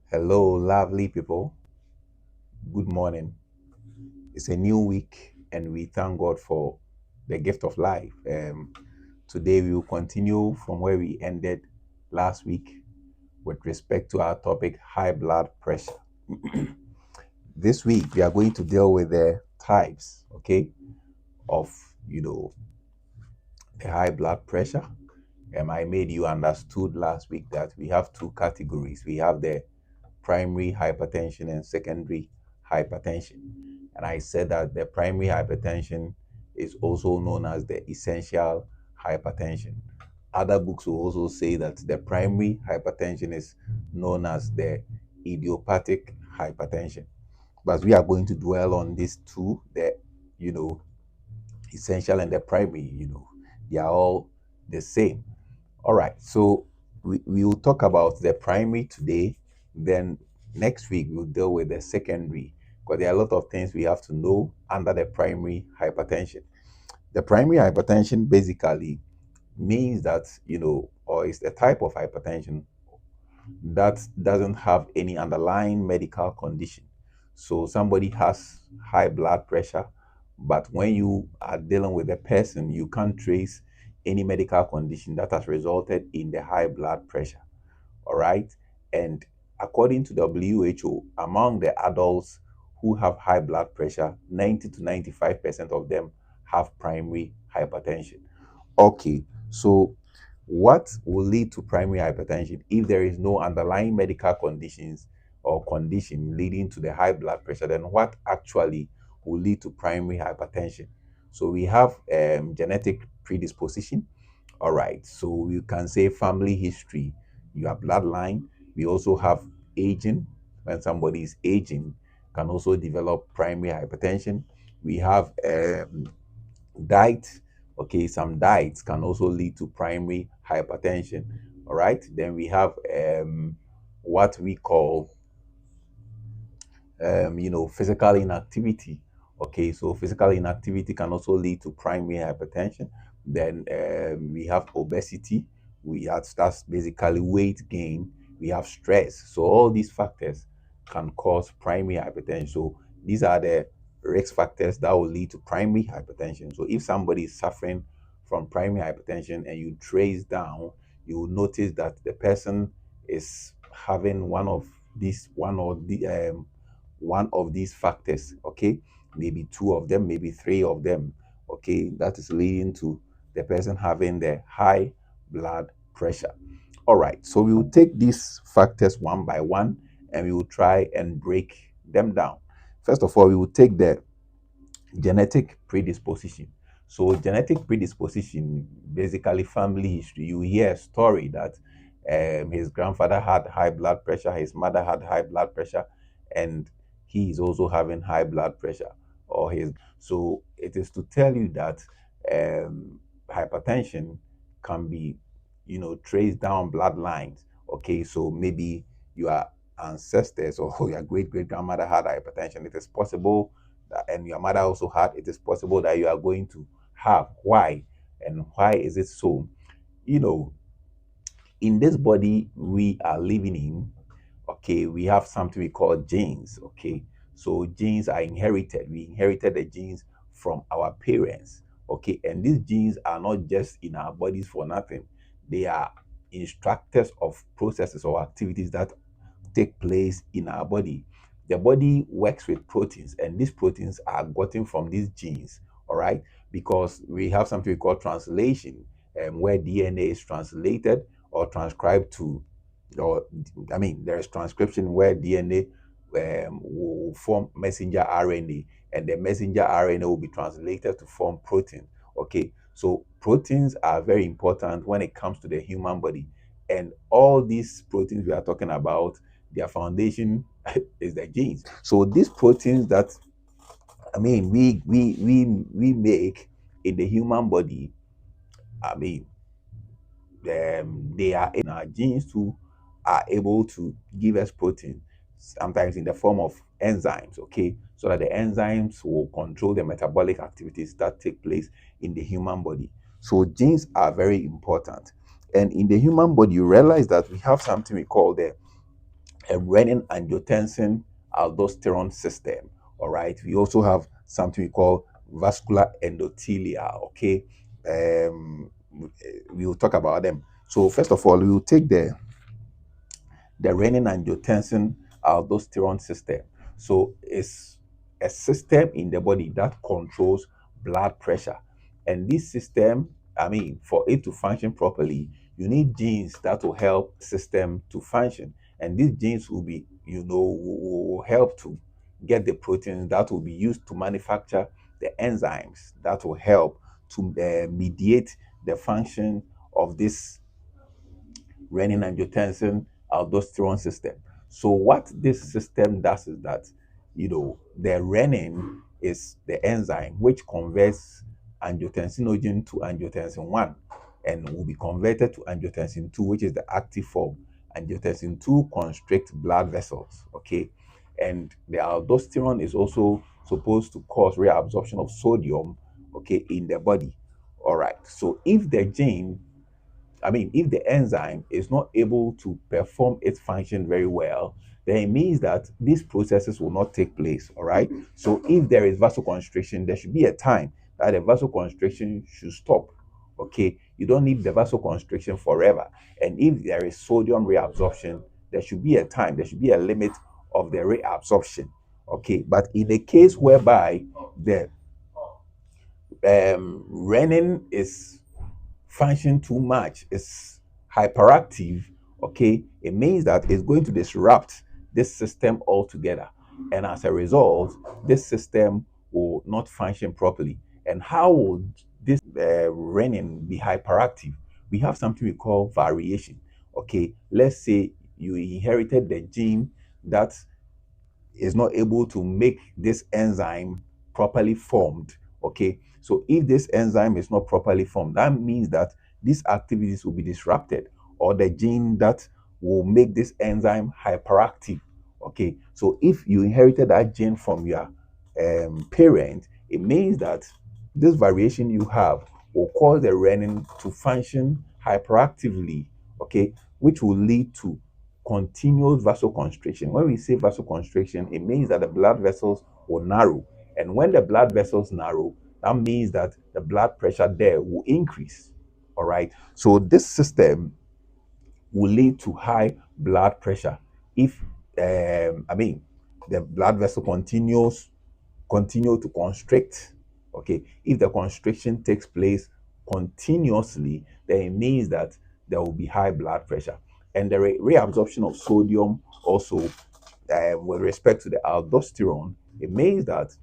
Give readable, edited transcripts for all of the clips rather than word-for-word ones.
Hello, lovely people. Good morning. It's a new week, and we thank God for the gift of life. Today, we will continue from where we ended last week with respect to our topic high blood pressure. This week, we are going to deal with the types, okay, of the high blood pressure. I made you understood last week that we have two categories. We have the primary hypertension and secondary hypertension. And I said that the primary hypertension is also known as the essential hypertension. Other books will also say that the primary hypertension is known as the idiopathic hypertension. But we are going to dwell on these two, the you know, essential and the primary, they are all the same. All right, so we will talk about the primary today. Then next week we'll deal with the secondary because there are a lot of things we have to know under the primary hypertension. The primary hypertension basically means that, or is a type of hypertension that doesn't have any underlying medical condition. So somebody has high blood pressure, but when you are dealing with a person, you can't trace any medical condition that has resulted in the high blood pressure. All right. And according to WHO, among the adults who have high blood pressure, 90 to 95% of them have primary hypertension. Okay, so what will lead to primary hypertension if there is no underlying medical conditions or condition leading to the high blood pressure? Then what actually will lead to primary hypertension? So we have genetic predisposition. All right, so you can say family history, your bloodline. We also have aging. When somebody is aging, can also develop primary hypertension. We have diet. Okay, some diets can also lead to primary hypertension. All right, then we have what we call physical inactivity. Okay, so physical inactivity can also lead to primary hypertension. Then we have obesity. We have that's basically weight gain. We have stress. So all these factors can cause primary hypertension. So these are the risk factors that will lead to primary hypertension. So if somebody is suffering from primary hypertension and you trace down, you will notice that the person is having one of these factors. Okay, maybe two of them, maybe three of them. Okay, that is leading to the person having the high blood pressure. All right, so we will take these factors one by one and we will try and break them down. First of all, we will take the genetic predisposition. So genetic predisposition, basically family history. You hear a story that his grandfather had high blood pressure, his mother had high blood pressure, and he is also having high blood pressure. Or his so it is to tell you that hypertension can be, traced down bloodlines. Okay, so maybe your ancestors or your great great grandmother had hypertension. It is possible and your mother also had, it is possible that you are going to have. Why? And why is it so? You know, in this body we are living in, okay, we have something we call genes. Okay, so genes are inherited. We inherited the genes from our parents. Okay, and these genes are not just in our bodies for nothing. They are instructors of processes or activities that take place in our body. The body works with proteins, and these proteins are gotten from these genes, all right? Because we have something we call translation, where DNA is translated or transcribed to, or I mean, there is transcription where DNA will form messenger RNA, and the messenger RNA will be translated to form protein. Okay, so proteins are very important when it comes to the human body, and all these proteins we are talking about, their foundation is the genes. So these proteins that I mean we make in the human body, I mean, they are in our genes too, are able to give us protein, sometimes in the form of enzymes. Okay, so that the enzymes will control the metabolic activities that take place in the human body. So genes are very important. And in the human body, you realize that we have something we call the a renin angiotensin aldosterone system. All right. We also have something we call vascular endothelia. Okay. We will talk about them. So first of all, we will take the renin-angiotensin aldosterone system. So it's a system in the body that controls blood pressure. And this system, I mean, for it to function properly, you need genes that will help system to function. And these genes will be, will help to get the proteins that will be used to manufacture the enzymes that will help to mediate the function of this renin-angiotensin aldosterone system. So what this system does is that, the renin is the enzyme which converts angiotensinogen to angiotensin 1 and will be converted to angiotensin 2, which is the active form. Angiotensin 2 constrict blood vessels, okay? And the aldosterone is also supposed to cause reabsorption of sodium, okay, in the body. All right. So if the enzyme is not able to perform its function very well, then it means that these processes will not take place. All right. So if there is vasoconstriction, there should be a time that the vasoconstriction should stop. Okay. You don't need the vasoconstriction forever. And if there is sodium reabsorption, there should be a time, there should be a limit of the reabsorption. Okay. But in a case whereby the renin is function too much, is hyperactive, okay, it means that it's going to disrupt this system altogether. And as a result, this system will not function properly. And how would this renin be hyperactive? We have something we call variation. Okay, let's say you inherited the gene that is not able to make this enzyme properly formed. Okay, so if this enzyme is not properly formed, that means that these activities will be disrupted, or the gene that will make this enzyme hyperactive. Okay, so if you inherited that gene from your parent, it means that this variation you have will cause the renin to function hyperactively, okay, which will lead to continuous vasoconstriction. When we say vasoconstriction, it means that the blood vessels will narrow. And when the blood vessels narrow, that means that the blood pressure there will increase. All right. So this system will lead to high blood pressure if the blood vessel continue to constrict. Okay, if the constriction takes place continuously, then it means that there will be high blood pressure. And the reabsorption of sodium also, with respect to the aldosterone, it means that,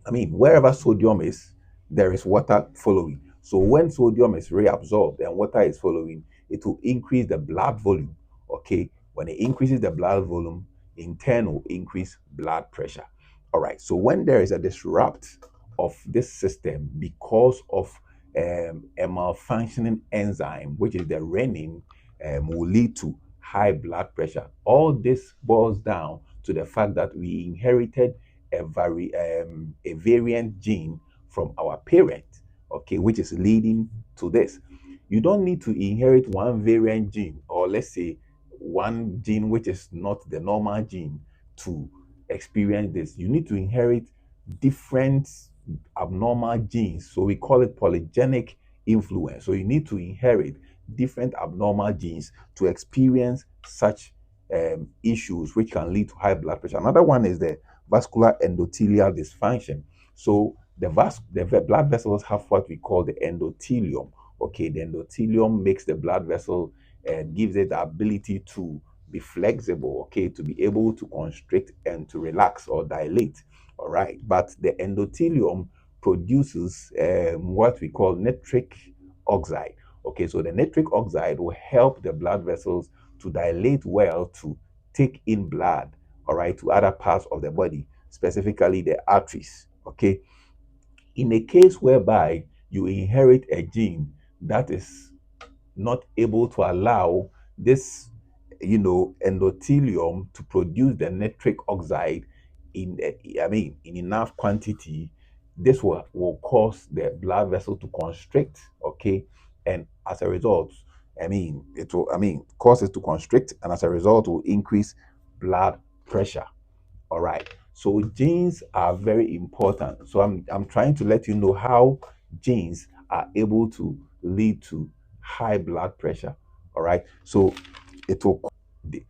wherever sodium is, there is water following. So when sodium is reabsorbed and water is following, it will increase the blood volume. Okay. When it increases the blood volume, in turn will increase blood pressure. All right. So when there is a disrupt of this system because of a malfunctioning enzyme, which is the renin, will lead to high blood pressure. All this boils down to the fact that we inherited a variant gene from our parent, okay, which is leading to this. You don't need to inherit one variant gene, or let's say one gene which is not the normal gene, to experience this. You need to inherit different abnormal genes. So we call it polygenic influence. So you need to inherit different abnormal genes to experience such issues which can lead to high blood pressure. Another one is the vascular endothelial dysfunction. So the blood vessels have what we call the endothelium. Okay, the endothelium makes the blood vessel and gives it the ability to be flexible, okay, to be able to constrict and to relax or dilate. All right, but the endothelium produces what we call nitric oxide. Okay, so the nitric oxide will help the blood vessels to dilate well to take in blood, all right, to other parts of the body, specifically the arteries. Okay, in a case whereby you inherit a gene that is not able to allow this, endothelium to produce the nitric oxide in enough quantity, this will cause the blood vessel to constrict, okay, and as a result, it will, cause it to constrict, and as a result, will increase blood pressure. All right. So genes are very important. So I'm trying to let you know how genes are able to lead to high blood pressure. All right. So it will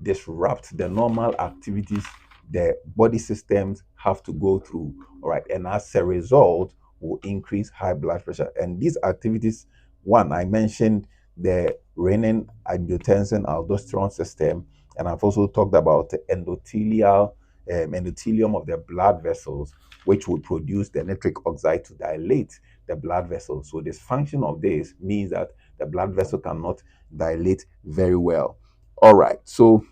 disrupt the normal activities the body systems have to go through. All right. And as a result, will increase high blood pressure. And these activities, one, I mentioned the renin, angiotensin, aldosterone system. And I've also talked about the endothelium of the blood vessels, which will produce the nitric oxide to dilate the blood vessels. So dysfunction of this means that the blood vessel cannot dilate very well. All right. So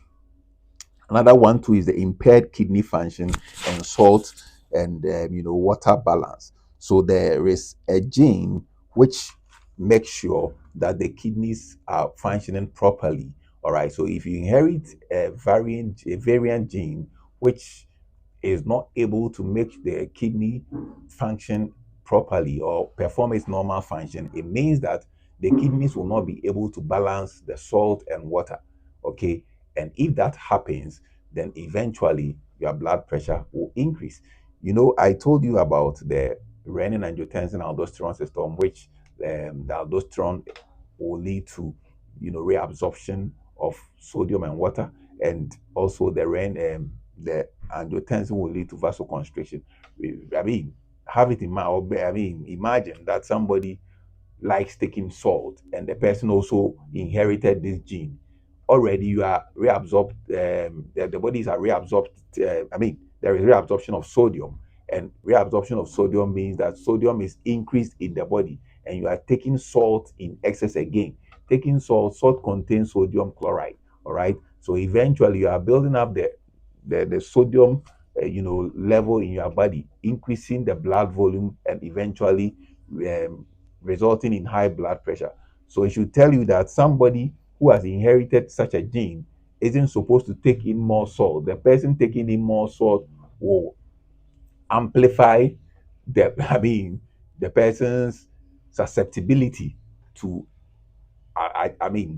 another one too is the impaired kidney function and salt and water balance. So there is a gene which makes sure that the kidneys are functioning properly. All right. So if you inherit a variant gene which is not able to make the kidney function properly or perform its normal function, it means that the kidneys will not be able to balance the salt and water. Okay. And if that happens, then eventually your blood pressure will increase. I told you about the renin, angiotensin, aldosterone system, which the aldosterone will lead to, reabsorption of sodium and water, and also the angiotensin will lead to vasoconstriction. I mean, have it in mind. Imagine that somebody likes taking salt and the person also inherited this gene. Already you are reabsorbed, the bodies are reabsorbed. There is reabsorption of sodium, and reabsorption of sodium means that sodium is increased in the body, and you are taking salt in excess again. Taking salt contains sodium chloride. All right. So eventually you are building up the sodium level in your body, increasing the blood volume, and eventually um, resulting in high blood pressure. So it should tell you that somebody who has inherited such a gene isn't supposed to take in more salt. The person taking in more salt will amplify the the person's susceptibility to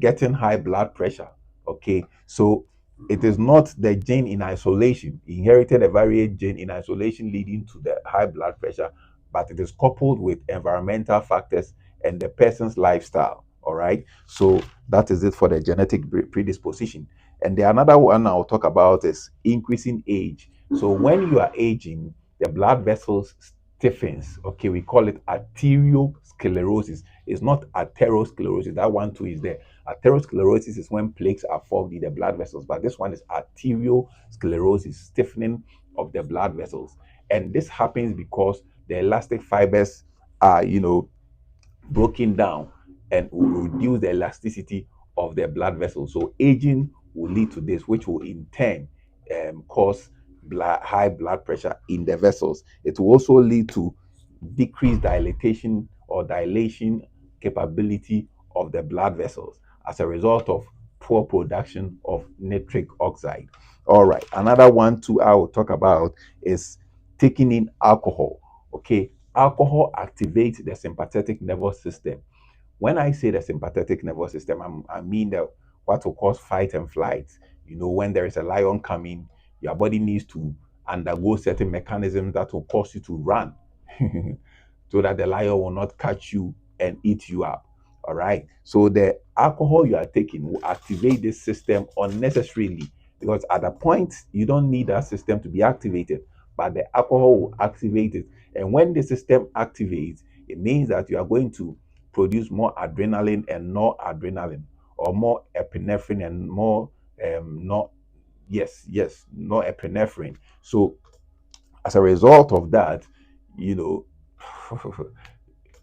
getting high blood pressure. Okay, so it is not the gene in isolation, inherited a variant gene in isolation leading to the high blood pressure, but it is coupled with environmental factors and the person's lifestyle. All right, so that is it for the genetic predisposition. And the another one I'll talk about is increasing age. So when you are aging, the blood vessels stiffens. Okay, we call it arteriosclerosis. It's not atherosclerosis. That one too is there. Atherosclerosis is when plaques are formed in the blood vessels, but this one is arteriosclerosis, stiffening of the blood vessels. And this happens because the elastic fibers are, broken down and will reduce the elasticity of the blood vessels. So aging will lead to this, which will in turn cause high blood pressure in the vessels. It will also lead to decreased dilatation or dilation capability of the blood vessels as a result of poor production of nitric oxide. All right, another one too I will talk about is taking in alcohol. Okay, alcohol activates the sympathetic nervous system. When I say the sympathetic nervous system, I mean that what will cause fight and flight. When there is a lion coming, your body needs to undergo certain mechanisms that will cause you to run so that the lion will not catch you and eat you up. All right. So the alcohol you are taking will activate this system unnecessarily, because at the point you don't need that system to be activated, but the alcohol will activate it. And when the system activates, it means that you are going to produce more adrenaline and noradrenaline, or more epinephrine and more not yes, norepinephrine. So as a result of that, you know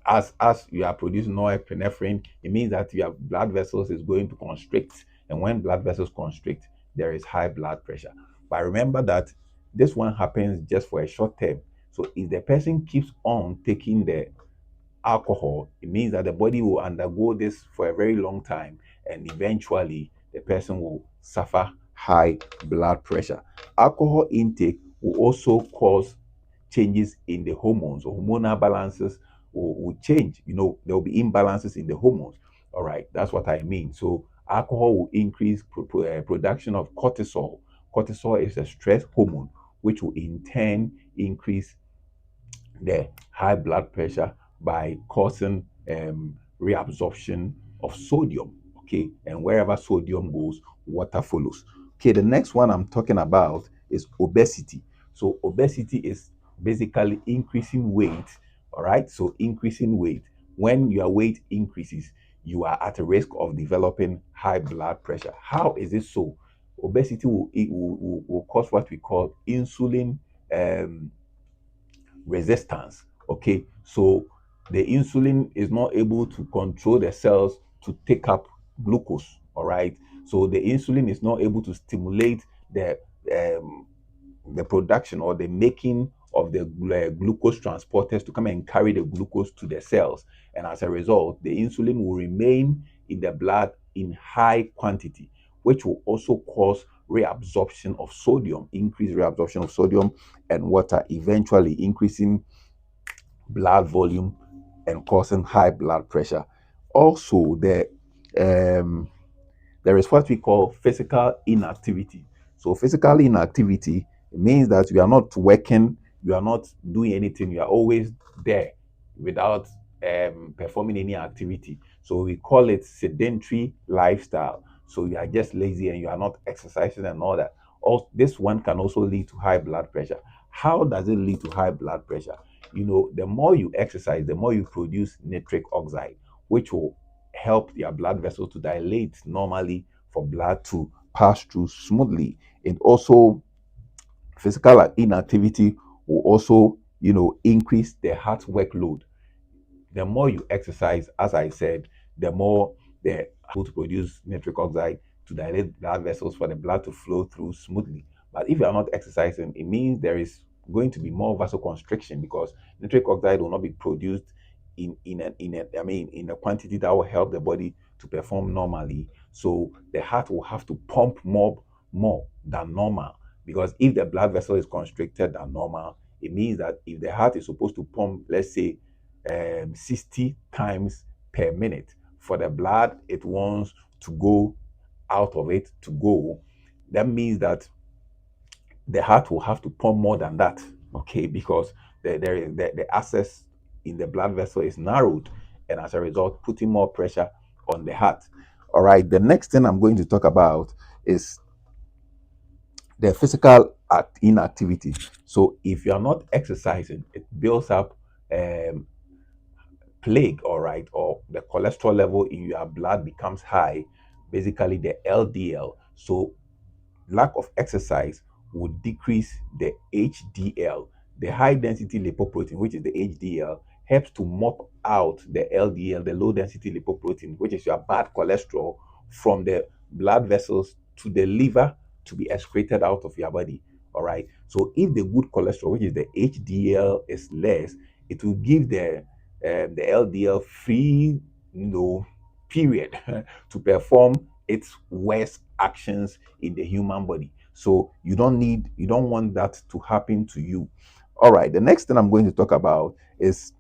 as you are producing norepinephrine, it means that your blood vessels is going to constrict, and when blood vessels constrict, there is high blood pressure. But remember that this one happens just for a short term. So if the person keeps on taking the alcohol, it means that the body will undergo this for a very long time, and eventually the person will suffer high blood pressure. Alcohol intake will also cause changes in the hormones, or hormonal balances will change. There will be imbalances in the hormones. All right, that's what I mean. So alcohol will increase production of cortisol. Cortisol is a stress hormone, which will in turn increase the high blood pressure by causing reabsorption of sodium. Okay, and wherever sodium goes, water follows. Okay, the next one I'm talking about is obesity. So obesity is basically increasing weight. All right, so increasing weight. When your weight increases, you are at a risk of developing high blood pressure. How is it so? Obesity will cause what we call insulin um, resistance. Okay, so the insulin is not able to control the cells to take up glucose. All right, so the insulin is not able to stimulate the um, the production or the making of the glucose transporters to come and carry the glucose to the cells. And as a result, the insulin will remain in the blood in high quantity, which will also cause reabsorption of sodium, increased reabsorption of sodium and water, eventually increasing blood volume and causing high blood pressure. Also, um, there is what we call physical inactivity. So physical inactivity means that you are not working, you are not doing anything, you are always there without performing any activity. So we call it sedentary lifestyle. So you are just lazy and you are not exercising and all that. This one can also lead to high blood pressure. How does it lead to high blood pressure? You know, the more you exercise, the more you produce nitric oxide, which will help your blood vessels to dilate normally for blood to pass through smoothly. And also physical inactivity will also, increase the heart workload. The more you exercise, as I said, the more the able to produce nitric oxide to dilate blood vessels for the blood to flow through smoothly. But if you are not exercising, it means there is going to be more vasoconstriction because nitric oxide will not be produced in a quantity that will help the body to perform normally. So the heart will have to pump more than normal because if the blood vessel is constricted than normal, it means that if the heart is supposed to pump, let's say 60 times per minute. For the blood it wants to go out of it to go, that means that the heart will have to pump more than that, okay, because the access in the blood vessel is narrowed, and as a result, putting more pressure on the heart. All right, the next thing I'm going to talk about is the physical inactivity. So if you are not exercising, it builds up um, plague, all right, or the cholesterol level in your blood becomes high, basically the LDL. So lack of exercise would decrease the HDL. The high density lipoprotein, which is the HDL, helps to mop out the LDL, the low density lipoprotein, which is your bad cholesterol, from the blood vessels to the liver to be excreted out of your body. All right. So if the good cholesterol, which is the HDL, is less, it will give the LDL free, period to perform its worst actions in the human body. So you don't want that to happen to you. All right, the next thing I'm going to talk about is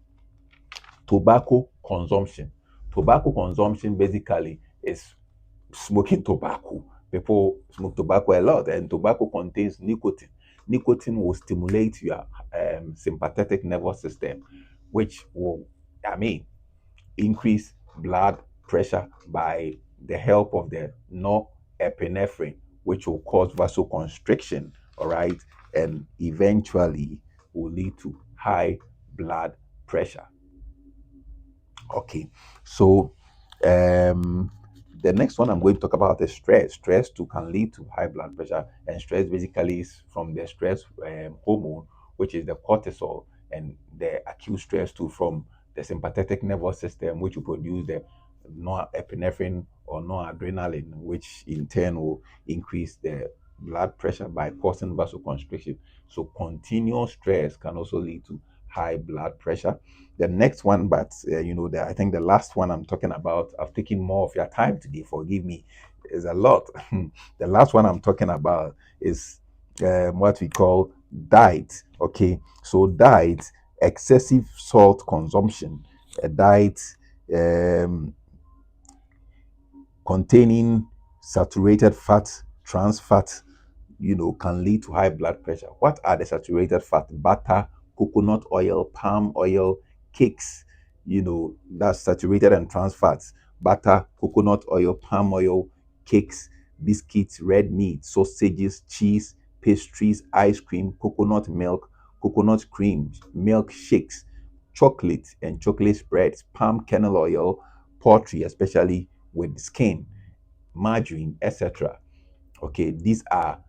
tobacco consumption. Tobacco consumption basically is smoking tobacco. People smoke tobacco a lot, and tobacco contains nicotine. Nicotine will stimulate your sympathetic nervous system, which will, I mean, increase blood pressure by the help of the norepinephrine, which will cause vasoconstriction, all right, and eventually will lead to high blood pressure. Okay, so um, the next one I'm going to talk about is stress. Stress too can lead to high blood pressure, and stress basically is from the stress hormone, which is the cortisol, and the acute stress too from the sympathetic nervous system, which will produce the norepinephrine or noradrenaline, which in turn will increase the blood pressure by causing vasoconstriction. So continuous stress can also lead to high blood pressure. The next one, but I think the last one I'm talking about, I've taken more of your time today, forgive me, is a lot. The last one I'm talking about is what we call diet. Okay, so diet, excessive salt consumption. A diet um, containing saturated fat, trans fat, can lead to high blood pressure. What are the saturated fat? Butter, coconut oil, palm oil, cakes, that's saturated and trans fats. Butter, coconut oil, palm oil, cakes, biscuits, red meat, sausages, cheese, pastries, ice cream, coconut milk, coconut cream, milk shakes, chocolate and chocolate spreads, palm kernel oil, poultry, especially with skin, margarine, etc. Okay, these are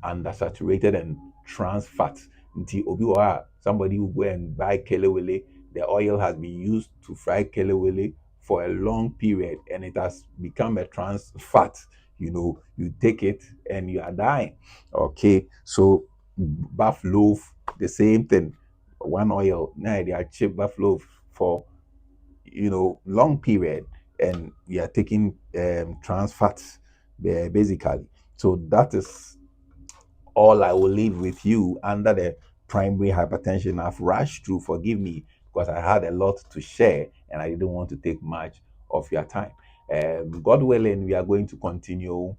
undersaturated and trans fats. Nti obi wɔ hɔ a somebody will go and buy kelewele. The oil has been used to fry kelewele for a long period and it has become a trans fat. You take it and you are dying. Okay, so buff loaf, the same thing. One oil, now they are cheap buff loaf for long period, and we are taking trans fats basically. So that is all I will leave with you under the primary hypertension. I've rushed through, forgive me, because I had a lot to share and I didn't want to take much of your time. God willing, we are going to continue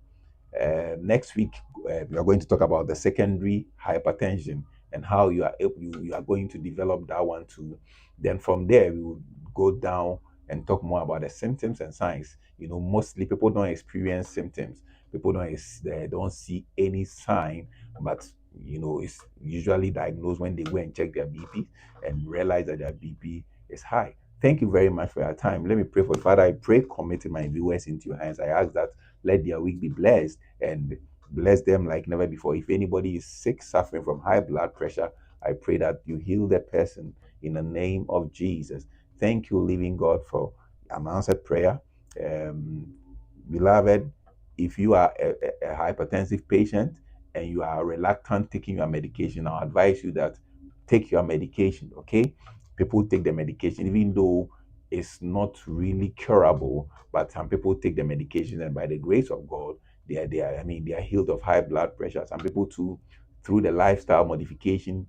next week. We are going to talk about the secondary hypertension and how you are going to develop that one too. Then from there, we will go down and talk more about the symptoms and signs. Mostly people don't experience symptoms. People they don't see any sign, but it's usually diagnosed when they go and check their BP and realize that their BP is high. Thank you very much for your time. Let me pray for you. Father, I pray, committing my viewers into your hands. I ask that let their week be blessed and bless them like never before. If anybody is sick, suffering from high blood pressure, I pray that you heal the person in the name of Jesus. Thank you, living God, for an answered prayer. Um, Beloved, if you are a hypertensive patient and you are reluctant taking your medication, I'll advise you that take your medication, okay? People take the medication, even though it's not really curable, but some people take the medication, and by the grace of God, they are healed of high blood pressure. Some people too, through the lifestyle modification,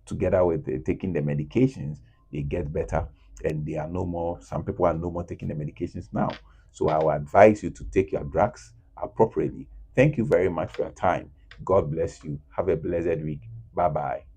together with taking the medications, they get better, and they are no more. Some people are no more taking the medications now. So I will advise you to take your drugs appropriately. Thank you very much for your time. God bless you. Have a blessed week. Bye bye.